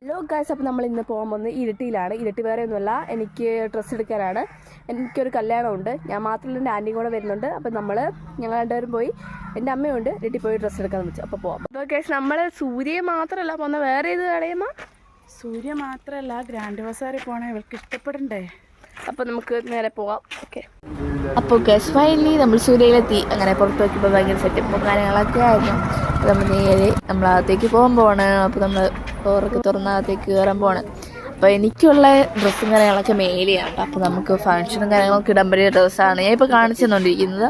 Hello guys, അപ്പോൾ നമ്മൾ ഇന്ന് പോകാൻ പോകുന്നത് ഇരിട്ടിയിലാണ്. ഇരിട്ടി വേറെ ഒന്നുമല്ല, എനിക്ക് ഡ്രസ്സ് എടുക്കാനാണ്. എനിക്കൊരു കല്യാണമുണ്ട്. ഞാൻ മാത്രമല്ല, എൻ്റെ ആൻറ്റിയും കൂടെ വരുന്നുണ്ട്. അപ്പോൾ ഞങ്ങൾ രണ്ടുപേരും പോയി, എൻ്റെ അമ്മയുണ്ട്, ഇരിട്ടി പോയി ഡ്രസ്സ് എടുക്കാമെന്ന് വെച്ചു. അപ്പോൾ പോകാം. അപ്പോൾ ഗൈസ്, നമ്മൾ സൂര്യ മാത്രമല്ല പോകുന്ന, വേറെ ഏത് കടയുമോ? സൂര്യ മാത്രമല്ല, ഗ്രാൻഡ് ബസാറിൽ പോകണേ, ഇവൾക്ക് ഇഷ്ടപ്പെടണ്ടേ. അപ്പോൾ നമുക്ക് നേരെ പോകാം. ഓക്കെ. അപ്പോൾ ഗൈസ്, ഫൈനലി നമ്മൾ സൂര്യയിലെത്തി. അങ്ങനെ പുറത്ത് നോക്കിയപ്പോൾ ഭയങ്കര സെറ്റപ്പും കാര്യങ്ങളൊക്കെ ആയിരുന്നു. അപ്പോൾ നമ്മൾ നേരെ നമ്മളകത്തേക്ക് പോകാൻ പോവാണ്. അപ്പോൾ നമ്മൾ ഡോറൊക്കെ തുറന്നകത്തേക്ക് കയറാൻ പോവാണ്. അപ്പോൾ എനിക്കുള്ള ഡ്രസ്സും കാര്യങ്ങളൊക്കെ മേലെയാണ് കേട്ടോ. അപ്പോൾ നമുക്ക് ഫങ്ഷനും കാര്യങ്ങളൊക്കെ ഇടാൻ പറ്റിയ ഡ്രസ്സാണ് ഞാൻ ഇപ്പോൾ കാണിച്ചു തന്നുകൊണ്ടിരിക്കുന്നത്.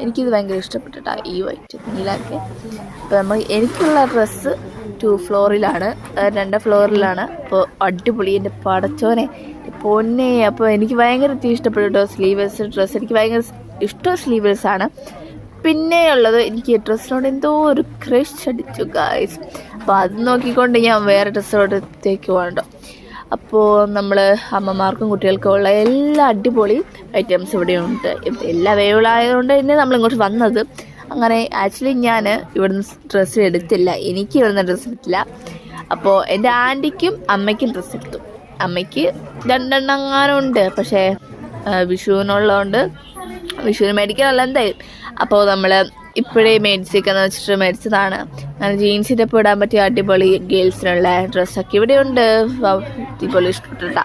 എനിക്കിത് ഭയങ്കര ഇഷ്ടപ്പെട്ടിട്ടാണ്, ഈ വൈറ്റ് നീലൊക്കെ. അപ്പോൾ എനിക്കുള്ള ഡ്രസ്സ് 2 ഫ്ലോറിലാണ്, 2 ഫ്ലോറിലാണ്. അപ്പോൾ അടിപൊളി, എൻ്റെ പടച്ചോനെ പൊന്നെ. അപ്പോൾ എനിക്ക് ഭയങ്കര ഇഷ്ടപ്പെട്ടു കേട്ടോ സ്ലീവ്ലെസ് ഡ്രസ്സ്. എനിക്ക് ഭയങ്കര ഇഷ്ടം സ്ലീവ്ലെസ്സാണ്. പിന്നെയുള്ളത്, എനിക്ക് ഡ്രസ്സിനോട് എന്തോ ഒരു ക്രഷ് അടിച്ചു ഗായ്സ്. അപ്പോൾ അത് നോക്കിക്കൊണ്ട് ഞാൻ വേറെ ഡ്രസ്സോടത്തേക്ക് വേണ്ടോ. അപ്പോൾ നമ്മൾ അമ്മമാർക്കും കുട്ടികൾക്കും ഉള്ള എല്ലാ അടിപൊളി ഐറ്റംസ് ഇവിടെയുണ്ട്. എല്ലാ അവൈലബിൾ ആയതുകൊണ്ട് തന്നെ നമ്മളിങ്ങോട്ട് വന്നത്. അങ്ങനെ ആക്ച്വലി ഞാൻ ഇവിടുന്ന് ഡ്രസ്സ് എടുത്തില്ല, എനിക്ക് ഇവിടുന്ന് ഡ്രസ്സ് എടുത്തില്ല. അപ്പോൾ എൻ്റെ ആൻറ്റിക്കും അമ്മയ്ക്കും ഡ്രസ്സ് എടുത്തു. അമ്മയ്ക്ക് 2 എങ്ങാനുണ്ട്, പക്ഷേ വിഷുവിനുള്ളതുകൊണ്ട് വിഷുവിന് മേടിക്കാനല്ല എന്തായാലും. അപ്പോൾ നമ്മൾ ഇപ്പോഴേ മേടിച്ചേക്കാന്ന് വെച്ചിട്ട് മേടിച്ചതാണ്. അങ്ങനെ ജീൻസിൻ്റെ ഇപ്പോൾ ഇടാൻ പറ്റിയ അടിപൊളി ഗേൾസിനുള്ള ഡ്രസ്സൊക്കെ ഇവിടെയുണ്ട്. അടിപൊളി ഇഷ്ടപ്പെട്ടിട്ട.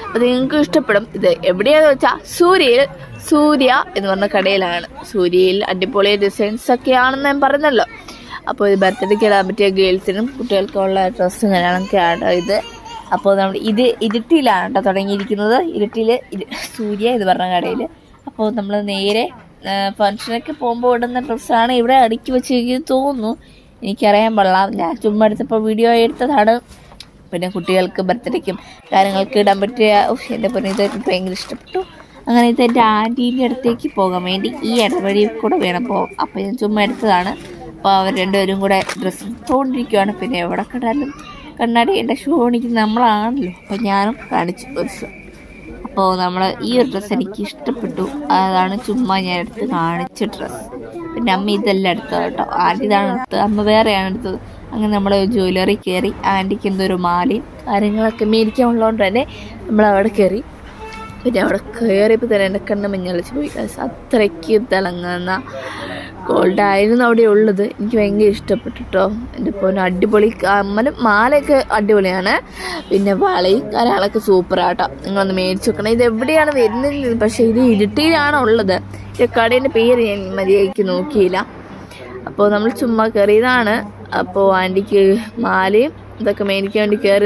അപ്പോൾ നിങ്ങൾക്ക് ഇഷ്ടപ്പെടും. ഇത് എവിടെയാണെന്ന് വെച്ചാൽ സൂര്യ എന്ന് പറഞ്ഞ കടയിലാണ്. സൂര്യയിൽ അടിപൊളി ഡിസൈൻസൊക്കെ ആണെന്ന് ഞാൻ പറഞ്ഞല്ലോ. അപ്പോൾ ഇത് ബർത്ത്ഡേക്ക് ഇടാൻ പറ്റിയ ഗേൾസിനും കുട്ടികൾക്കുള്ള ഡ്രസ്സും കാര്യങ്ങളൊക്കെയാണ് ഇത്. അപ്പോൾ നമ്മൾ ഇത് ഇരിട്ടിയിലാണ് കേട്ടോ തുടങ്ങിയിരിക്കുന്നത്. ഇരിട്ടിയിൽ സൂര്യ എന്ന് പറഞ്ഞ കടയിൽ. അപ്പോൾ നമ്മൾ നേരെ ഫങ്ഷനൊക്കെ പോകുമ്പോൾ ഇടുന്ന ഡ്രസ്സാണ് ഇവിടെ അടുക്കി വെച്ചിരിക്കുന്നത് തോന്നുന്നു. എനിക്കറിയാൻ പാടില്ല, ഞാൻ ചുമ്മാ എടുത്തപ്പോൾ വീഡിയോ എടുത്തതാണ്. പിന്നെ കുട്ടികൾക്ക് ബർത്ത്ഡേക്കും കാര്യങ്ങൾക്ക് ഇടാൻ പറ്റിയ എൻ്റെ പൊന്നെ ഇത് ഭയങ്കര ഇഷ്ടപ്പെട്ടു. അങ്ങനെ ഇത് എൻ്റെ ആൻറ്റീൻ്റെ അടുത്തേക്ക് പോകാൻ വേണ്ടി ഈ ഇടവഴി കൂടെ വേണം പോകാം. അപ്പോൾ ഞാൻ ചുമ്മാ എടുത്തതാണ്. അപ്പോൾ അവർ രണ്ടുപേരും കൂടെ ഡ്രസ്സ് എടുത്തുകൊണ്ടിരിക്കുകയാണ്. പിന്നെ എവിടെ കണ്ടാലും കണ്ണാടി എൻ്റെ ഷൂ കാണിക്കുന്ന നമ്മളാണല്ലോ. അപ്പോൾ ഞാനും കാണിച്ചു ഒരു ഷൂ. അപ്പോൾ ഈ ഒരു ഡ്രസ്സ് എനിക്ക് ഇഷ്ടപ്പെട്ടു. അതാണ് ചുമ്മാ ഞാൻ എടുത്ത് കാണിച്ച ഡ്രസ്സ്. പിന്നെ അമ്മ ഇതെല്ലാം എടുത്തത് കേട്ടോ. ആൻറ്റി ഇതാണ് എടുത്തത്, അമ്മ വേറെയാണ് എടുത്തത്. അങ്ങനെ നമ്മൾ ജ്വല്ലറി കയറി. ആൻറ്റിക്ക് എന്തൊരു മാലയും കാര്യങ്ങളൊക്കെ മേടിക്കാനുള്ളതുകൊണ്ട് തന്നെ നമ്മളവിടെ കയറി. പിന്നെ അവിടെ കയറിയപ്പോൾ തന്നെ എൻ്റെ കണ്ണ് മഞ്ഞളിച്ച് പോയി. അത്രയ്ക്ക് തിളങ്ങുന്ന ഗോൾഡായിരുന്നു അവിടെ ഉള്ളത്. എനിക്ക് ഭയങ്കര ഇഷ്ടപ്പെട്ടു കേട്ടോ. എൻ്റെ ഇപ്പോൾ അടിപൊളി കമ്മലും മാലയൊക്കെ അടിപൊളിയാണ്. പിന്നെ വളയും കാര്യങ്ങളൊക്കെ സൂപ്പറാട്ടോ. നിങ്ങളൊന്ന് മേടിച്ച് വെക്കണം. ഇത് എവിടെയാണ് വരുന്നത്, പക്ഷേ ഇത് ഇരിട്ടിയിലാണ് ഉള്ളത്. ഈ കടേൻ്റെ പേര് ഞാൻ മര്യാദയ്ക്ക് നോക്കിയില്ല. അപ്പോൾ നമ്മൾ ചുമ്മാ കയറിയതാണ്. അപ്പോൾ ആൻറ്റിക്ക് മാലയും ഇതൊക്കെ മേടിക്കാൻ വേണ്ടി കയറി.